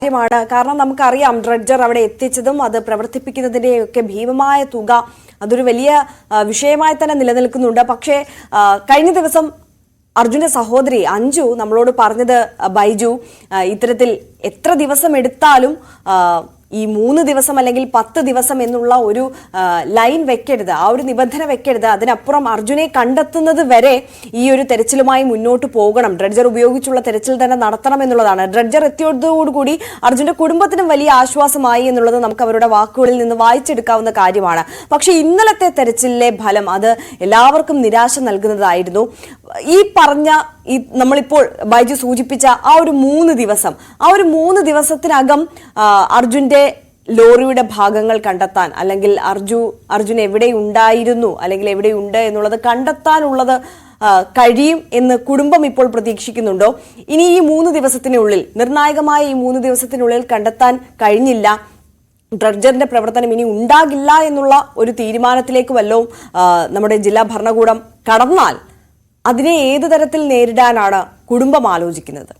കാരണം നമുക്കറിയാം ഡ്രഡ്ജർ അവിടെ എത്തിച്ചതും അത് പ്രവർത്തിപ്പിക്കുന്നതിന്റെയൊക്കെ ഭീമമായ തുക അതൊരു വലിയ വിഷയമായി തന്നെ നിലനിൽക്കുന്നുണ്ട്. പക്ഷേ കഴിഞ്ഞ ദിവസം അർജുന്റെ സഹോദരി അഞ്ജു നമ്മളോട് പറഞ്ഞത് ബൈജു ഇത്തരത്തിൽ എത്ര ദിവസം എടുത്താലും ഈ 3 ദിവസം അല്ലെങ്കിൽ 10 ദിവസം എന്നുള്ള ഒരു ലൈൻ വെക്കരുത്, ആ ഒരു നിബന്ധന വെക്കരുത്. അതിനപ്പുറം അർജുനെ കണ്ടെത്തുന്നത് വരെ ഈ ഒരു തെരച്ചിലുമായി മുന്നോട്ട് പോകണം, ഡ്രഡ്ജർ ഉപയോഗിച്ചുള്ള തെരച്ചിൽ തന്നെ നടത്തണം എന്നുള്ളതാണ്. ഡ്രഡ്ജർ എത്തിയതോടുകൂടി അർജുന്റെ കുടുംബത്തിനും വലിയ ആശ്വാസമായി എന്നുള്ളത് നമുക്ക് അവരുടെ വാക്കുകളിൽ നിന്ന് വായിച്ചെടുക്കാവുന്ന കാര്യമാണ്. പക്ഷേ ഇന്നലത്തെ തെരച്ചിലിലെ ഫലം അത് എല്ലാവർക്കും നിരാശ നൽകുന്നതായിരുന്നു. ഈ പറഞ്ഞ നമ്മളിപ്പോൾ ബൈജു സൂചിപ്പിച്ച ആ ഒരു 3 ദിവസത്തിനകം അർജുന്റെ ലോറിയുടെ ഭാഗങ്ങൾ കണ്ടെത്താൻ അല്ലെങ്കിൽ അർജുൻ എവിടെ ഉണ്ടായിരുന്നു അല്ലെങ്കിൽ എവിടെയുണ്ട് എന്നുള്ളത് കണ്ടെത്താനുള്ളത് കഴിയും എന്ന് കുടുംബം ഇപ്പോൾ പ്രതീക്ഷിക്കുന്നുണ്ടോ? ഇനി ഈ 3 ദിവസത്തിനുള്ളിൽ നിർണായകമായ ഈ 3 ദിവസത്തിനുള്ളിൽ കണ്ടെത്താൻ കഴിഞ്ഞില്ല, ഡ്രഡ്ജറിന്റെ പ്രവർത്തനം ഇനി ഉണ്ടാകില്ല എന്നുള്ള ഒരു തീരുമാനത്തിലേക്ക് വല്ലതും നമ്മുടെ ജില്ലാ ഭരണകൂടം കടന്നാൽ അതിനെ ഏതു തരത്തിൽ നേരിടാനാണ് കുടുംബം ആലോചിക്കുന്നത്?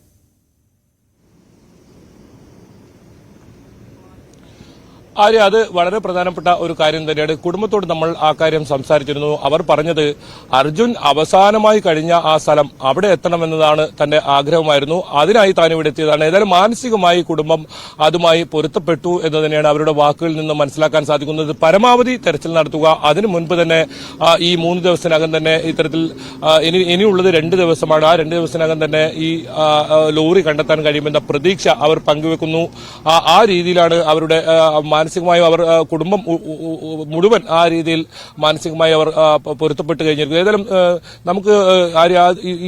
അത് വളരെ പ്രധാനപ്പെട്ട ഒരു കാര്യം തന്നെയാണ്. കുടുംബത്തോട് നമ്മൾ ആ കാര്യം സംസാരിച്ചിരുന്നു. അവർ പറഞ്ഞത് അർജുൻ അവസാനമായി കഴിഞ്ഞ ആ സ്ഥലം അവിടെ എത്തണമെന്നതാണ് തന്റെ ആഗ്രഹമായിരുന്നു. അതിനായി താൻ ഇവിടെ എത്തിയതാണ്. ഏതായാലും മാനസികമായി കുടുംബം അതുമായി പൊരുത്തപ്പെട്ടു എന്ന് തന്നെയാണ് അവരുടെ വാക്കുകളിൽ നിന്ന് മനസ്സിലാക്കാൻ സാധിക്കുന്നത്. പരമാവധി തെരച്ചിൽ നടത്തുക, അതിനു മുൻപ് തന്നെ ഈ 3 ദിവസത്തിനകം തന്നെ ഇത്തരത്തിൽ ഇനിയുള്ളത് 2 ദിവസമാണ്. ആ 2 ദിവസത്തിനകം തന്നെ ഈ ലോറി കണ്ടെത്താൻ കഴിയുമെന്ന പ്രതീക്ഷ അവർ പങ്കുവെക്കുന്നു. ആ രീതിയിലാണ് അവരുടെ മാനസികമായി അവർ കുടുംബം മുഴുവൻ ആ രീതിയിൽ മാനസികമായി അവർ പൊരുത്തപ്പെട്ട് കഴിഞ്ഞിരിക്കുന്നു. ഏതായാലും നമുക്ക്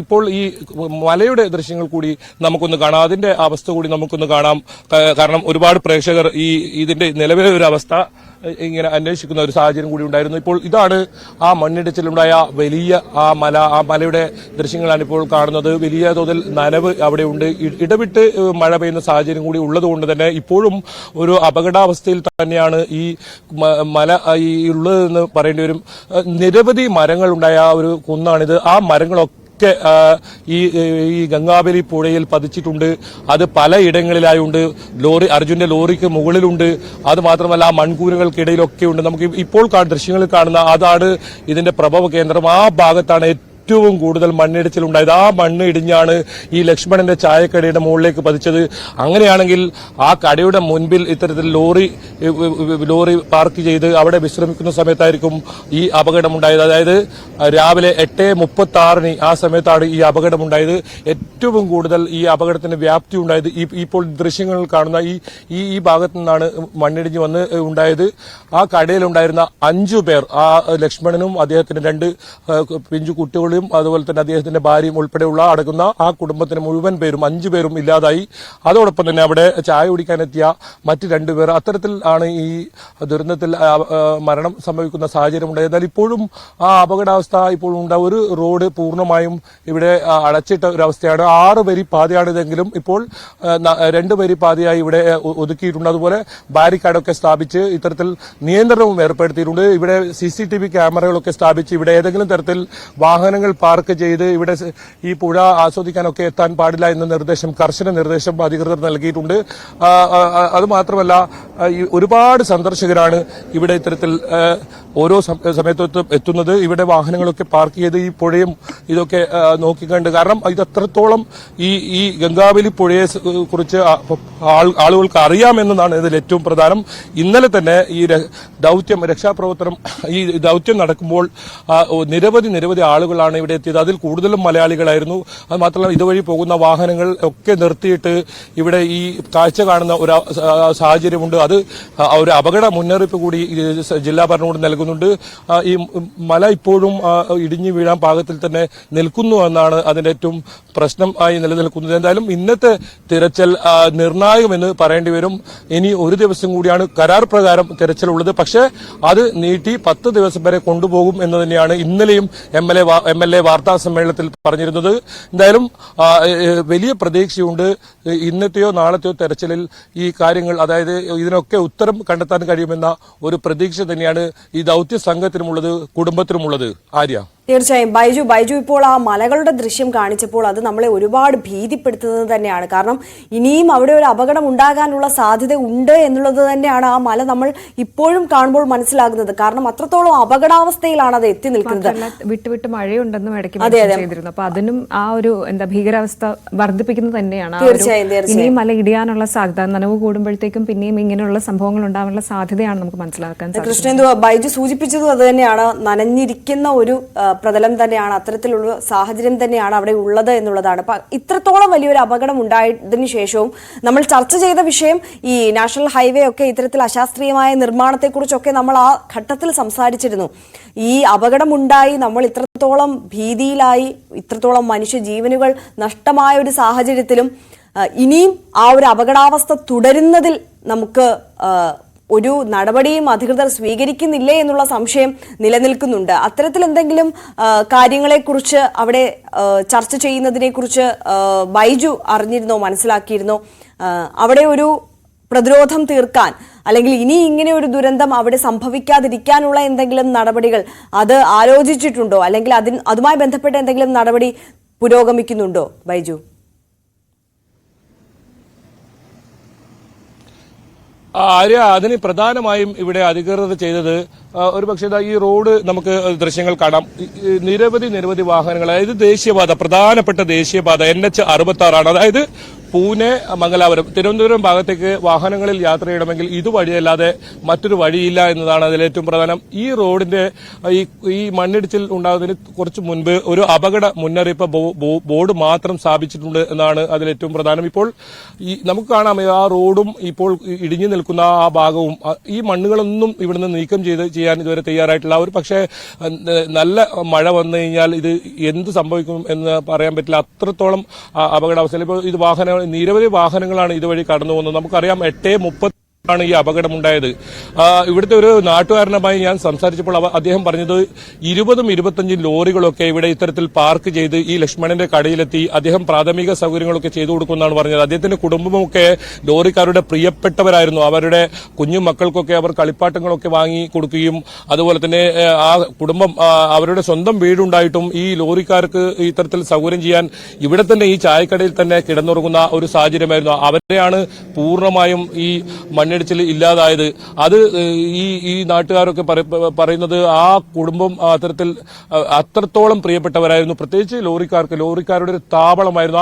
ഇപ്പോൾ ഈ മലയുടെ ദൃശ്യങ്ങൾ കൂടി നമുക്കൊന്ന് കാണാം, അതിന്റെ അവസ്ഥ കൂടി നമുക്കൊന്ന് കാണാം. കാരണം ഒരുപാട് പ്രേക്ഷകർ ഇതിന്റെ നിലവിലെ ഒരു അവസ്ഥ ഇങ്ങനെ അന്വേഷിക്കുന്ന ഒരു സാഹചര്യം കൂടി ഉണ്ടായിരുന്നു. ഇപ്പോൾ ഇതാണ് ആ മണ്ണിടിച്ചിലുണ്ടായ വലിയ ആ മലയുടെ ദൃശ്യങ്ങളാണ് ഇപ്പോൾ കാണുന്നത്. വലിയ തോതിൽ നനവ് അവിടെയുണ്ട്. ഇടവിട്ട് മഴ പെയ്യുന്ന സാഹചര്യം കൂടി ഉള്ളതുകൊണ്ട് തന്നെ ഇപ്പോഴും ഒരു അപകടാവസ്ഥയിൽ തന്നെയാണ് ഈ മല ഉള്ളതെന്ന് പറയേണ്ടി വരും. നിരവധി മരങ്ങൾ ഉണ്ടായ ഒരു കുന്നാണിത്. ആ മരങ്ങളൊക്കെ ഈ ഗംഗാവലി പുഴയിൽ പതിച്ചിട്ടുണ്ട്. അത് പലയിടങ്ങളിലായുണ്ട്. അർജുന്റെ ലോറിക്ക് മുകളിലുണ്ട്. അത് മാത്രമല്ല ആ മൺകൂനുകൾക്കിടയിലൊക്കെ ഉണ്ട്. നമുക്ക് ഇപ്പോൾ ദൃശ്യങ്ങളിൽ കാണുന്ന അതാണ് ഇതിന്റെ പ്രഭവ കേന്ദ്രം. ആ ഭാഗത്താണ് ഏറ്റവും കൂടുതൽ മണ്ണിടിച്ചിലുണ്ടായത്. ആ മണ്ണ് ഇടിഞ്ഞാണ് ഈ ലക്ഷ്മണന്റെ ചായക്കടയുടെ മുകളിലേക്ക് പതിച്ചത്. അങ്ങനെയാണെങ്കിൽ ആ കടയുടെ മുൻപിൽ ഇത്തരത്തിൽ ലോറി പാർക്ക് ചെയ്ത് അവിടെ വിശ്രമിക്കുന്ന സമയത്തായിരിക്കും ഈ അപകടമുണ്ടായത്. അതായത് രാവിലെ 8:36 ആ സമയത്താണ് ഈ അപകടമുണ്ടായത്. ഏറ്റവും കൂടുതൽ ഈ അപകടത്തിന് വ്യാപ്തി ഉണ്ടായത് ഇപ്പോൾ ദൃശ്യങ്ങളിൽ കാണുന്ന ഈ ഭാഗത്തു നിന്നാണ് മണ്ണിടിഞ്ഞ് വന്ന് ഉണ്ടായത്. ആ കടയിലുണ്ടായിരുന്ന 5 പേർ, ആ ലക്ഷ്മണനും അദ്ദേഹത്തിന് 2 പിഞ്ചു കുട്ടികളും അതുപോലെ തന്നെ അദ്ദേഹത്തിന്റെ ഭാര്യയും ഉൾപ്പെടെയുള്ള അടങ്ങുന്ന ആ കുടുംബത്തിന് മുഴുവൻ പേരും 5 പേരും ഇല്ലാതായി. അതോടൊപ്പം തന്നെ അവിടെ ചായ കുടിക്കാനെത്തിയ മറ്റ് 2 പേർ. അത്തരത്തിൽ ആണ് ഈ ദുരന്തത്തിൽ മരണം സംഭവിക്കുന്ന സാഹചര്യം ഉണ്ടായത്. എന്നാൽ ഇപ്പോഴും ആ അപകടാവസ്ഥ ഇപ്പോഴും ഉണ്ടാവും. ഒരു റോഡ് പൂർണ്ണമായും ഇവിടെ അടച്ചിട്ട ഒരവസ്ഥയാണ്. 6 വരി പാതയാണിതെങ്കിലും ഇപ്പോൾ 2 വരി പാതയായി ഇവിടെ ഒതുക്കിയിട്ടുണ്ട്. അതുപോലെ ബാരിക്കാഡൊക്കെ സ്ഥാപിച്ച് ഇത്തരത്തിൽ നിയന്ത്രണവും ഏർപ്പെടുത്തിയിട്ടുണ്ട്. ഇവിടെ CCTV ക്യാമറകളൊക്കെ സ്ഥാപിച്ച് ഇവിടെ ഏതെങ്കിലും തരത്തിൽ വാഹനങ്ങൾ പാർക്ക് ചെയ്ത് ഇവിടെ ഈ പുഴ ആസ്വദിക്കാനൊക്കെ എത്താൻ പാടില്ല എന്ന കർശന നിർദ്ദേശം അധികൃതർ നൽകിയിട്ടുണ്ട്. അത് മാത്രമല്ല ഒരുപാട് സന്ദർശകരാണ് ഇവിടെ ഇത്തരത്തിൽ ഓരോ സമയത്തും എത്തുന്നത്. ഇവിടെ വാഹനങ്ങളൊക്കെ പാർക്ക് ചെയ്ത് ഈ പുഴയും ഇതൊക്കെ നോക്കിക്കണ്ട്. കാരണം ഇതത്രത്തോളം ഈ ഗംഗാവലി പുഴയെ കുറിച്ച് ആളുകൾക്ക് അറിയാമെന്നതാണ് ഇതിൽ ഏറ്റവും പ്രധാനം. ഇന്നലെ തന്നെ ഈ രക്ഷാപ്രവർത്തനം ഈ ദൌത്യം നടക്കുമ്പോൾ നിരവധി ആളുകളാണ് ഇവിടെ എത്തിയത്. അതിൽ കൂടുതലും മലയാളികളായിരുന്നു. അത് മാത്രമല്ല ഇതുവഴി പോകുന്ന വാഹനങ്ങൾ ഒക്കെ നിർത്തിയിട്ട് ഇവിടെ ഈ കാഴ്ച കാണുന്ന ഒരു സാഹചര്യമുണ്ട്. അത് ഒരു അപകട മുന്നറിയിപ്പ് കൂടി ജില്ലാ ഭരണകൂടം നൽകുന്നുണ്ട്. ഈ മല ഇപ്പോഴും ഇടിഞ്ഞു വീഴാൻ പാകത്തിൽ തന്നെ നിൽക്കുന്നു എന്നാണ് അതിന്റെ ഏറ്റവും പ്രശ്നം ആയി നിലനിൽക്കുന്നത്. എന്തായാലും ഇന്നത്തെ തിരച്ചിൽ നിർണായകമെന്ന് പറയേണ്ടി വരും. ഇനി 1 ദിവസം കൂടിയാണ് കരാർ പ്രകാരം തിരച്ചിലുള്ളത്. പക്ഷേ അത് നീട്ടി 10 ദിവസം വരെ കൊണ്ടുപോകും എന്ന് തന്നെയാണ് ഇന്നലെയും MLA വാർത്താ സമ്മേളനത്തിൽ പറഞ്ഞിരുന്നത്. എന്തായാലും വലിയ പ്രതീക്ഷയുണ്ട് ഇന്നത്തെയോ നാളത്തെയോ തെരച്ചിലിൽ ഈ കാര്യങ്ങൾ, അതായത് ഇതിനകം ഇതിനൊക്കെ ഉത്തരം കണ്ടെത്താൻ കഴിയുമെന്ന ഒരു പ്രതീക്ഷ തന്നെയാണ് ഈ ദൌത്യ സംഘത്തിനുമുള്ളത്, കുടുംബത്തിനുമുള്ളത്. ആര്യ, തീർച്ചയായും ബൈജു ഇപ്പോൾ ആ മലകളുടെ ദൃശ്യം കാണിച്ചപ്പോൾ അത് നമ്മളെ ഒരുപാട് ഭീതിപ്പെടുത്തുന്നത് തന്നെയാണ്. കാരണം ഇനിയും അവിടെ ഒരു അപകടം ഉണ്ടാകാനുള്ള സാധ്യത ഉണ്ട് എന്നുള്ളത് തന്നെയാണ് ആ മല നമ്മൾ ഇപ്പോഴും കാണുമ്പോൾ മനസ്സിലാകുന്നത്. കാരണം അത്രത്തോളം അപകടാവസ്ഥയിലാണ് അത് എത്തി നിൽക്കുന്നത്. വിട്ടുവിട്ട് മഴയുണ്ടെന്നും ഇടയ്ക്ക് ചെയ്തിരുന്നു. അപ്പൊ അതിനും ആ ഒരു ഭീകരാവസ്ഥ വർദ്ധിപ്പിക്കുന്നത് തന്നെയാണ്. ഇനിയും മല ഇടിയാനുള്ള സാധ്യത, നനവ് കൂടുമ്പോഴത്തേക്കും പിന്നെയും ഇങ്ങനെയുള്ള സംഭവങ്ങൾ ഉണ്ടാവാനുള്ള സാധ്യതയാണ് നമുക്ക് മനസ്സിലാക്കാൻ സാധിക്കുന്നത്. കൃഷ്ണേന്ദു, ബൈജു സൂചിപ്പിച്ചതും അത് തന്നെയാണ്. നനഞ്ഞിരിക്കുന്ന ഒരു പ്രതലം തന്നെയാണ്, അത്തരത്തിലുള്ള സാഹചര്യം തന്നെയാണ് അവിടെ ഉള്ളത് എന്നുള്ളതാണ്. ഇത്രത്തോളം വലിയൊരു അപകടം ഉണ്ടായതിനു ശേഷവും നമ്മൾ ചർച്ച ചെയ്ത വിഷയം ഈ നാഷണൽ ഹൈവേ ഒക്കെ ഇത്തരത്തിൽ അശാസ്ത്രീയമായ നിർമ്മാണത്തെക്കുറിച്ചൊക്കെ നമ്മൾ ആ ഘട്ടത്തിൽ സംസാരിച്ചിരുന്നു. ഈ അപകടമുണ്ടായി നമ്മൾ ഇത്രത്തോളം ഭീതിയിലായി, ഇത്രത്തോളം മനുഷ്യജീവനുകൾ നഷ്ടമായ ഒരു സാഹചര്യത്തിലും ഇനിയും ആ ഒരു അപകടാവസ്ഥ തുടരുന്നതിൽ നമുക്ക് ഒരു നടപടിയും അധികൃതർ സ്വീകരിക്കുന്നില്ലേ എന്നുള്ള സംശയം നിലനിൽക്കുന്നുണ്ട്. അത്തരത്തിൽ എന്തെങ്കിലും കാര്യങ്ങളെക്കുറിച്ച് അവിടെ ചർച്ച ചെയ്യുന്നതിനെ കുറിച്ച് ബൈജു അറിഞ്ഞിരുന്നോ, മനസ്സിലാക്കിയിരുന്നോ? അവിടെ ഒരു പ്രതിരോധം തീർക്കാൻ അല്ലെങ്കിൽ ഇനി ഇങ്ങനെ ഒരു ദുരന്തം അവിടെ സംഭവിക്കാതിരിക്കാനുള്ള എന്തെങ്കിലും നടപടികൾ അത് ആലോചിച്ചിട്ടുണ്ടോ? അല്ലെങ്കിൽ അതുമായി ബന്ധപ്പെട്ട എന്തെങ്കിലും നടപടി പുരോഗമിക്കുന്നുണ്ടോ ബൈജു? ആര്യ, അതിന് പ്രധാനമായും ഇവിടെ അധികൃതർ ചെയ്തത് ഒരുപക്ഷെ ഈ റോഡ് നമുക്ക് ദൃശ്യങ്ങൾ കാണാം. നിരവധി വാഹനങ്ങൾ, അതായത് ദേശീയപാത, പ്രധാനപ്പെട്ട ദേശീയപാത NH-66 ആണ്. അതായത് പൂനെ, മംഗലാപുരം, തിരുവനന്തപുരം ഭാഗത്തേക്ക് വാഹനങ്ങളിൽ യാത്ര ചെയ്യണമെങ്കിൽ ഇതുവഴിയല്ലാതെ മറ്റൊരു വഴിയില്ല എന്നതാണ് അതിലേറ്റവും പ്രധാനം. ഈ റോഡിന്റെ ഈ മണ്ണിടിച്ചിൽ ഉണ്ടാകുന്നതിന് കുറച്ച് മുൻപ് ഒരു അപകട മുന്നറിയിപ്പ് ബോർഡ് മാത്രം സ്ഥാപിച്ചിട്ടുണ്ട് എന്നാണ് അതിലേറ്റവും പ്രധാനം. ഇപ്പോൾ നമുക്ക് കാണാം ആ റോഡും ഇപ്പോൾ ഇടിഞ്ഞു നിൽക്കുന്ന ആ ഭാഗവും ഈ മണ്ണുകളൊന്നും ഇവിടുന്ന് നീക്കം ചെയ്യാൻ ഇതുവരെ തയ്യാറായിട്ടില്ല. ഒരു പക്ഷേ നല്ല മഴ വന്നു കഴിഞ്ഞാൽ ഇത് എന്ത് സംഭവിക്കും എന്ന് പറയാൻ പറ്റില്ല. അത്രത്തോളം അപകടാവസ്ഥയിൽ ഇപ്പോൾ ഇത് നിരവധി വാഹനങ്ങളാണ് ഇതുവഴി കടന്നു പോകുന്നത്. നമുക്കറിയാം 8:30 ആണ് ഈ അപകടമുണ്ടായത്. ഇവിടുത്തെ ഒരു നാട്ടുകാരനുമായി ഞാൻ സംസാരിച്ചപ്പോൾ അദ്ദേഹം പറഞ്ഞത് 20-25 ലോറികളൊക്കെ ഇവിടെ ഇത്തരത്തിൽ പാർക്ക് ചെയ്ത് ഈ ലക്ഷ്മണന്റെ കടയിലെത്തി അദ്ദേഹം പ്രാഥമിക സൗകര്യങ്ങളൊക്കെ ചെയ്തു കൊടുക്കുമെന്നാണ് പറഞ്ഞത്. അദ്ദേഹത്തിന്റെ കുടുംബമൊക്കെ ലോറിക്കാരുടെ പ്രിയപ്പെട്ടവരായിരുന്നു. അവരുടെ കുഞ്ഞു മക്കൾക്കൊക്കെ അവർ കളിപ്പാട്ടങ്ങളൊക്കെ വാങ്ങി കൊടുക്കുകയും അതുപോലെ തന്നെ ആ കുടുംബം അവരുടെ സ്വന്തം വീടുണ്ടായിട്ടും ഈ ലോറിക്കാർക്ക് ഇത്തരത്തിൽ സൗകര്യം ചെയ്യാൻ ഇവിടെ തന്നെ ഈ ചായക്കടയിൽ തന്നെ കിടന്നുറങ്ങുന്ന ഒരു സാഹചര്യമായിരുന്നു. അവരെയാണ് പൂർണ്ണമായും ഈ മണ്ണിടിച്ചിൽ ഇല്ലാതായത്. അത് ഈ നാട്ടുകാരൊക്കെ പറയുന്നത് ആ കുടുംബം അത്രത്തോളം പ്രിയപ്പെട്ടവരായിരുന്നു. പ്രത്യേകിച്ച് ലോറിക്കാരുടെ ഒരു താവളമായിരുന്നു.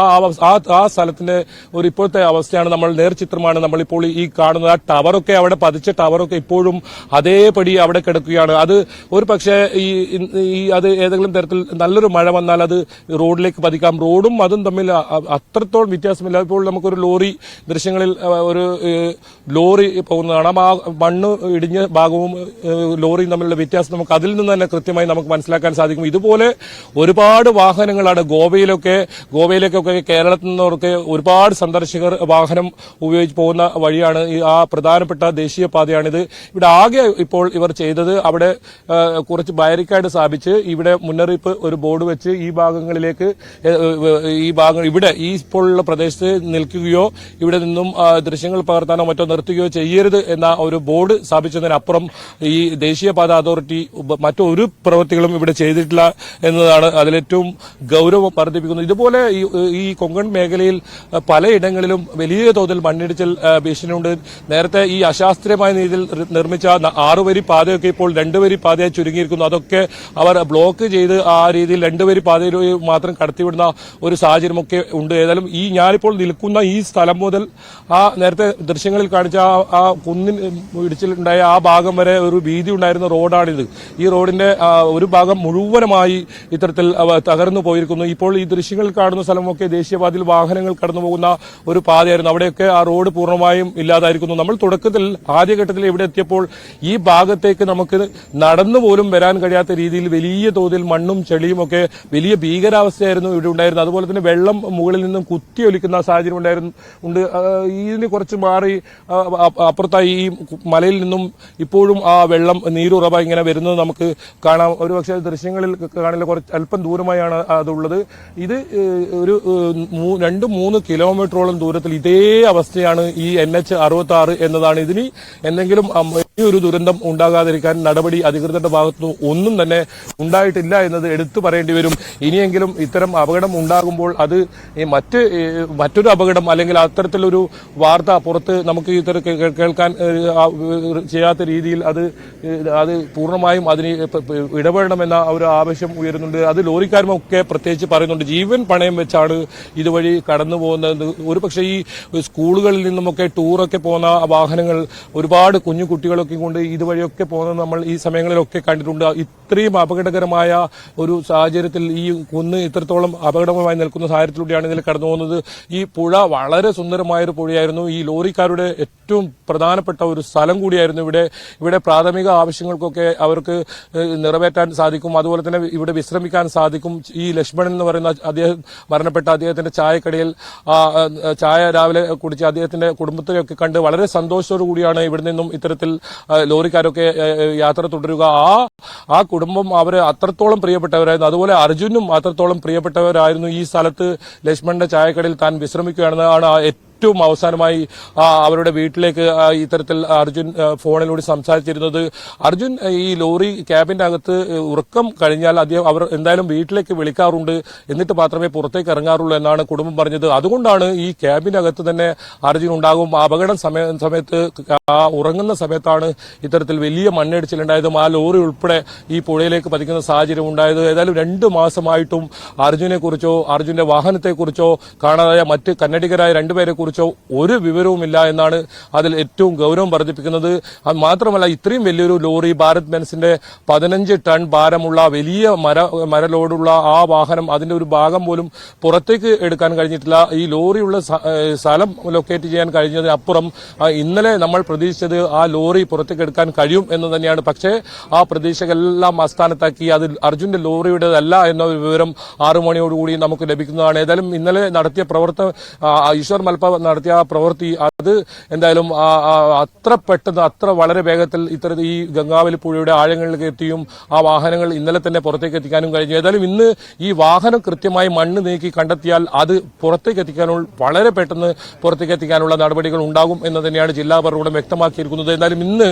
ആ സ്ഥലത്തിന്റെ ഒരു ഇപ്പോഴത്തെ അവസ്ഥയാണ് നമ്മൾ നേർചിത്രമാണ് നമ്മളിപ്പോൾ ഈ കാണുന്നത്. ആ ടവറൊക്കെ അവിടെ പതിച്ച ടവറൊക്കെ ഇപ്പോഴും അതേപടി അവിടെ കിടക്കുകയാണ്. അത് ഒരു പക്ഷേ അത് ഏതെങ്കിലും തരത്തിൽ നല്ലൊരു മഴ വന്നാൽ അത് റോഡിലേക്ക് പതിക്കാം. റോഡും അതും തമ്മിൽ അത്രത്തോളം വ്യത്യാസമില്ല. ഇപ്പോൾ നമുക്കൊരു ലോറി ദൃശ്യങ്ങളിൽ ഒരു ലോറി പോകുന്നതാണ്. ആ മണ്ണ് ഇടിഞ്ഞ ഭാഗവും ലോറിയും തമ്മിലുള്ള വ്യത്യാസം നമുക്ക് അതിൽ നിന്ന് തന്നെ കൃത്യമായി നമുക്ക് മനസ്സിലാക്കാൻ സാധിക്കും. ഇതുപോലെ ഒരുപാട് വാഹനങ്ങളാണ് ഗോവയിലേക്കൊക്കെ കേരളത്തിൽ നിന്നവർക്ക് ഒരുപാട് സന്ദർശകർ വാഹനം ഉപയോഗിച്ച് പോകുന്ന വഴിയാണ് ആ പ്രധാനപ്പെട്ട ദേശീയപാതയാണിത്. ഇവിടെ ആകെ ഇപ്പോൾ ഇവർ ചെയ്തത് അവിടെ കുറച്ച് ബാരിക്കേഡ് സ്ഥാപിച്ച് ഇവിടെ മുന്നറിയിപ്പ് ഒരു ബോർഡ് വെച്ച് ഈ ഭാഗങ്ങളിലേക്ക് ഇവിടെ ഈ ഇപ്പോഴുള്ള പ്രദേശത്ത് നിൽക്കുകയോ ഇവിടെ നിന്നും ദൃശ്യങ്ങൾ പകർത്താനോ മറ്റോ നിർത്തുകയോ ചെയ്യരുത് എന്ന ഒരു ബോർഡ് സ്ഥാപിച്ചതിനപ്പുറം ഈ ദേശീയപാത അതോറിറ്റി മറ്റൊരു പ്രവൃത്തികളും ഇവിടെ ചെയ്തിട്ടില്ല എന്നതാണ് അതിലേറ്റവും ഗൌരവം വർദ്ധിപ്പിക്കുന്നത്. ഇതുപോലെ ഈ കൊങ്കൺ മേഖലയിൽ പലയിടങ്ങളിലും വലിയ തോതിൽ മണ്ണിടിച്ചിൽ ഭീഷണിയുണ്ട്. നേരത്തെ ഈ അശാസ്ത്രീയമായ രീതിയിൽ നിർമ്മിച്ച 6 വരി പാതയൊക്കെ ഇപ്പോൾ 2 വരി പാതയായി ചുരുങ്ങിയിരിക്കുന്നു. അതൊക്കെ അവർ ബ്ലോക്ക് ചെയ്ത് ആ രീതിയിൽ 2 വരി പാതയിൽ മാത്രം കടത്തിവിടുന്ന ഒരു സാഹചര്യമൊക്കെ ഉണ്ട്. ഏതായാലും ഞാനിപ്പോൾ നിൽക്കുന്ന ഈ സ്ഥലം മുതൽ ആ നേരത്തെ ദൃശ്യങ്ങളിൽ കാണിച്ച ആ കുന്നിൻ ഇടിച്ചിലുണ്ടായ ആ ഭാഗം വരെ ഒരു വീതി ഉണ്ടായിരുന്ന റോഡാണിത്. ഈ റോഡിന്റെ ഒരു ഭാഗം മുഴുവനുമായി ഇത്തരത്തിൽ തകർന്നു പോയിരിക്കുന്നു. ഇപ്പോൾ ഈ ദൃശ്യങ്ങളിൽ കാണുന്ന സ്ഥലമൊക്കെ ദേശീയപാതയിൽ വാഹനങ്ങൾ കടന്നു പോകുന്ന ഒരു പാതയായിരുന്നു. അവിടെയൊക്കെ ആ റോഡ് പൂർണ്ണമായും ഇല്ലാതായിരിക്കുന്നു. നമ്മൾ തുടക്കത്തിൽ ആദ്യഘട്ടത്തിൽ ഇവിടെ എത്തിയപ്പോൾ ഈ ഭാഗത്തേക്ക് നമുക്ക് നടന്നു പോലും വരാൻ കഴിയാത്ത രീതിയിൽ വലിയ തോതിൽ മണ്ണും ചെളിയും ഒക്കെ വലിയ ഭീകരാവസ്ഥയായിരുന്നു ഇവിടെ ഉണ്ടായിരുന്നത്. അതുപോലെ തന്നെ വെള്ളം മുകളിൽ നിന്നും കുത്തിയൊലിക്കുന്ന സാഹചര്യം ഉണ്ട്. ഇതിന് കുറച്ച് മാറി അപ്പുറത്തായി ഈ മലയിൽ നിന്നും ഇപ്പോഴും ആ വെള്ളം നീരുറവ ഇങ്ങനെ വരുന്നത് നമുക്ക് കാണാം. ഒരുപക്ഷെ ദൃശ്യങ്ങളിൽ കാണില്ല, കുറച്ച് അല്പം ദൂരമായാണ് അതുള്ളത്. ഇത് ഒരു 2-3 കിലോമീറ്ററോളം ദൂരത്തിൽ ഇതേ അവസ്ഥയാണ് ഈ NH-66 എന്നതാണ്. ഇതിന് എന്തെങ്കിലും ഒരു ദുരന്തം ഉണ്ടാകാതിരിക്കാൻ നടപടി അധികൃതരുടെ ഭാഗത്തുനിന്ന് ഒന്നും തന്നെ ഉണ്ടായിട്ടില്ല എന്നത് എടുത്തു പറയേണ്ടി വരും. ഇനിയെങ്കിലും ഇത്തരം അപകടം ഉണ്ടാകുമ്പോൾ അത് മറ്റൊരു അപകടം അല്ലെങ്കിൽ അത്തരത്തിലൊരു വാർത്ത പുറത്ത് നമുക്ക് ഇത്തരം കേൾക്കാൻ ചെയ്യാത്ത രീതിയിൽ അത് പൂർണ്ണമായും അതിന് ഇടപെടണമെന്ന ഒരു ആവശ്യം ഉയരുന്നുണ്ട്. അത് ലോറിക്കാരുമൊക്കെ പ്രത്യേകിച്ച് പറയുന്നുണ്ട്. ജീവൻ പണയം വെച്ചാണ് ഇതുവഴി കടന്നു പോകുന്നത്. ഒരുപക്ഷെ ഈ സ്കൂളുകളിൽ നിന്നുമൊക്കെ ടൂറൊക്കെ പോകുന്ന വാഹനങ്ങൾ ഒരുപാട് കുഞ്ഞു കുട്ടികളൊക്കെ കൊണ്ട് ഇതുവഴിയൊക്കെ പോകുന്നത് നമ്മൾ ഈ സമയങ്ങളിലൊക്കെ കണ്ടിട്ടുണ്ട്. ഇത്രയും അപകടകരമായ ഒരു സാഹചര്യത്തിൽ ഈ കുന്ന് ഇത്രത്തോളം അപകടകരമായി നിൽക്കുന്ന സാഹചര്യത്തിലൂടെയാണ് ഇതിൽ കടന്നു പോകുന്നത്. ഈ പുഴ വളരെ സുന്ദരമായൊരു പുഴയായിരുന്നു. ഈ ലോറിക്കാരുടെ ഏറ്റവും പ്രധാനപ്പെട്ട ഒരു സ്ഥലം കൂടിയായിരുന്നു. ഇവിടെ പ്രാഥമിക ആവശ്യങ്ങൾക്കൊക്കെ അവർക്ക് നിറവേറ്റാൻ സാധിക്കും. അതുപോലെ തന്നെ ഇവിടെ വിശ്രമിക്കാൻ സാധിക്കും. ഈ ലക്ഷ്മണൻ എന്ന് പറയുന്ന മരണപ്പെട്ട അദ്ദേഹത്തിന്റെ ചായക്കടയിൽ ചായ രാവിലെ കുടിച്ച് അദ്ദേഹത്തിന്റെ കുടുംബത്തിനെയൊക്കെ കണ്ട് വളരെ സന്തോഷത്തോടു കൂടിയാണ് ഇവിടെ നിന്നും ഇത്തരത്തിൽ ലോറിക്കാരൊക്കെ യാത്ര തുടരുക. ആ കുടുംബം അവര് അത്രത്തോളം പ്രിയപ്പെട്ടവരായിരുന്നു. അതുപോലെ അർജുനും അത്രത്തോളം പ്രിയപ്പെട്ടവരായിരുന്നു. ഈ സ്ഥലത്ത് ലക്ഷ്മണന്റെ ചായക്കടയിൽ താൻ വിശ്രമിക്കുകയാണെന്നാണ് ഏറ്റവും അവസാനമായി അവരുടെ വീട്ടിലേക്ക് ഇത്തരത്തിൽ അർജുൻ ഫോണിലൂടെ സംസാരിച്ചിരുന്നത്. അർജുൻ ഈ ലോറി ക്യാബിന്റെ അകത്ത് ഉറക്കം കഴിഞ്ഞാൽ അവർ എന്തായാലും വീട്ടിലേക്ക് വിളിക്കാറുണ്ട്, എന്നിട്ട് മാത്രമേ പുറത്തേക്ക് ഇറങ്ങാറുള്ളൂ എന്നാണ് കുടുംബം പറഞ്ഞത്. അതുകൊണ്ടാണ് ഈ ക്യാബിന്റെ അകത്ത് തന്നെ അർജുൻ ഉണ്ടാകും. അപകടം സമയത്ത് ഉറങ്ങുന്ന സമയത്താണ് ഇത്തരത്തിൽ വലിയ മണ്ണിടിച്ചിലുണ്ടായതും ആ ലോറി ഉൾപ്പെടെ ഈ പുഴയിലേക്ക് പതിക്കുന്ന സാഹചര്യം ഉണ്ടായത്. ഏതായാലും 2 മാസമായിട്ടും അർജുനെ കുറിച്ചോ അർജുന്റെ വാഹനത്തെക്കുറിച്ചോ കാണാതായ മറ്റ് കന്നഡിഗരായ 2 പേരെ കുറിച്ചോ ഒരു വിവരവുമില്ല എന്നാണ് അതിൽ ഏറ്റവും ഗൗരവം വർദ്ധിപ്പിക്കുന്നത്. അത് മാത്രമല്ല, ഇത്രയും വലിയൊരു ലോറി ഭാരത് ബെൻസിന്റെ 15 ടൺ ഭാരമുള്ള വലിയ മരലോടുള്ള ആ വാഹനം അതിന്റെ ഒരു ഭാഗം പോലും പുറത്തേക്ക് എടുക്കാൻ കഴിഞ്ഞിട്ടില്ല. ഈ ലോറിയുള്ള സ്ഥലം ലൊക്കേറ്റ് ചെയ്യാൻ കഴിഞ്ഞതിനപ്പുറം ഇന്നലെ നമ്മൾ പ്രതീക്ഷിച്ചത് ആ ലോറി പുറത്തേക്ക് എടുക്കാൻ കഴിയും എന്ന് തന്നെയാണ്. പക്ഷേ ആ പ്രതീക്ഷകളെല്ലാം അസ്ഥാനത്താക്കി അത് അർജുന്റെ ലോറിയുടേതല്ല എന്ന ഒരു വിവരം 6 മണിയോടുകൂടി നമുക്ക് ലഭിക്കുന്നതാണ്. ഏതായാലും ഇന്നലെ നടത്തിയ ഈശ്വർ മൽപ്പ നടത്തിയ ആ പ്രവൃത്തി അത് എന്തായാലും അത്ര പെട്ടെന്ന് വളരെ വേഗത്തിൽ ഇത്തരത്തിൽ ഈ ഗംഗാവലി പുഴയുടെ ആഴങ്ങളിലേക്ക് എത്തിയും ആ വാഹനങ്ങൾ ഇന്നലെ തന്നെ പുറത്തേക്ക് എത്തിക്കാനും കഴിഞ്ഞു. ഏതായാലും ഇന്ന് ഈ വാഹനം കൃത്യമായി മണ്ണ് നീക്കി കണ്ടെത്തിയാൽ അത് പുറത്തേക്ക് എത്തിക്കാനുള്ള വളരെ പെട്ടെന്ന് പുറത്തേക്ക് എത്തിക്കാനുള്ള നടപടികൾ ഉണ്ടാകും എന്ന് തന്നെയാണ് ജില്ലാ ഭരണകൂടം വ്യക്തമാക്കിയിരിക്കുന്നത്. എന്തായാലും ഇന്ന്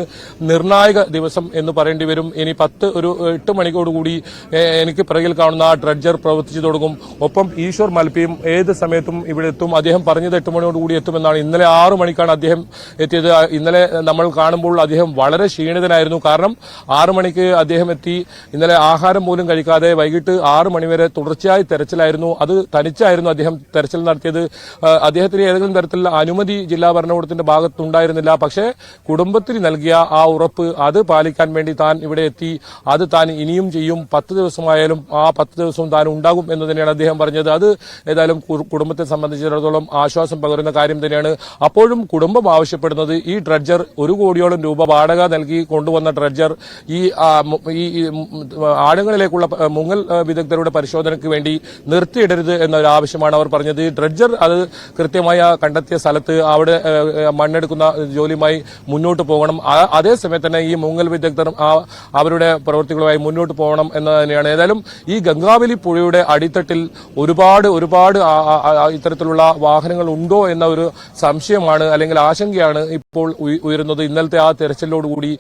നിർണായക ദിവസം എന്ന് പറയേണ്ടി വരും. ഇനി 8 മണിക്കോടുകൂടി എനിക്ക് പിറകിൽ കാണുന്ന ആ ഡ്രഡ്ജർ പ്രവർത്തിച്ചു തുടങ്ങും. ഒപ്പം ഈശ്വർ മൽപ്പയും ഏത് സമയത്തും ഇവിടെ എത്തും. അദ്ദേഹം പറഞ്ഞത് 8 മണിയോടുകൂടി എത്തുമെന്നാണ്. ഇന്നലെ 6 മണിക്കാണ് അദ്ദേഹം എത്തിയത്. ഇന്നലെ നമ്മൾ കാണുമ്പോൾ അദ്ദേഹം വളരെ ക്ഷീണിതനായിരുന്നു. കാരണം 6 മണിക്ക് അദ്ദേഹം എത്തി. ഇന്നലെ ആഹാരം പോലും കഴിക്കാതെ വൈകിട്ട് 6 മണിവരെ തുടർച്ചയായി തെരച്ചിലായിരുന്നു. അത് തനിച്ചായിരുന്നു അദ്ദേഹം തെരച്ചിൽ നടത്തിയത്. അദ്ദേഹത്തിന് ഏതെങ്കിലും തരത്തിലുള്ള അനുമതി ജില്ലാ ഭരണകൂടത്തിന്റെ ഭാഗത്തുണ്ടായിരുന്നില്ല. പക്ഷേ കുടുംബത്തിന് നൽകിയ ആ ഉറപ്പ് അത് പാലിക്കാൻ വേണ്ടി താൻ ഇവിടെ എത്തി. അത് താൻ ഇനിയും ചെയ്യും. 10 ദിവസമായാലും ആ 10 ദിവസവും താൻ ഉണ്ടാകും എന്ന് തന്നെയാണ് അദ്ദേഹം പറഞ്ഞത്. അത് ഏതായാലും കുടുംബത്തെ സംബന്ധിച്ചിടത്തോളം ആശ്വാസം പകരുന്ന കാര്യം തന്നെയാണ്. അപ്പോഴും കുടുംബം ആവശ്യപ്പെടുന്നത് ഈ ഡ്രഡ്ജർ 1 കോടിയോളം രൂപ വാടക നൽകി കൊണ്ടുവന്ന ഡ്രഡ്ജർ ഈ ആഴങ്ങളിലേക്കുള്ള മുങ്ങൽ വിദഗ്ധരുടെ പരിശോധനയ്ക്ക് വേണ്ടി നിർത്തിയിടരുത് എന്നൊരു ആവശ്യമാണ് അവർ പറഞ്ഞത്. ഡ്രഡ്ജർ അത് കൃത്യമായ കണ്ടെത്തിയ സ്ഥലത്ത് അവിടെ മണ്ണെടുക്കുന്ന ജോലിയുമായി മുന്നോട്ട് പോകണം. അതേസമയത്ത് തന്നെ ഈ മുങ്ങൽ വിദഗ്ധർ അവരുടെ പ്രവൃത്തികളുമായി മുന്നോട്ട് പോകണം എന്ന് തന്നെയാണ്. ഏതായാലും ഈ ഗംഗാവലി പുഴയുടെ അടിത്തട്ടിൽ ഒരുപാട് ഇത്തരത്തിലുള്ള വാഹനങ്ങൾ ഉണ്ടോ എന്ന ഒരു സംശയമാണ് അല്ലെങ്കിൽ ആശങ്കയാണ് ഇപ്പോൾ ഉയരുന്നത്. ഇന്നലത്തെ ആ തെരച്ചിലോടുകൂടി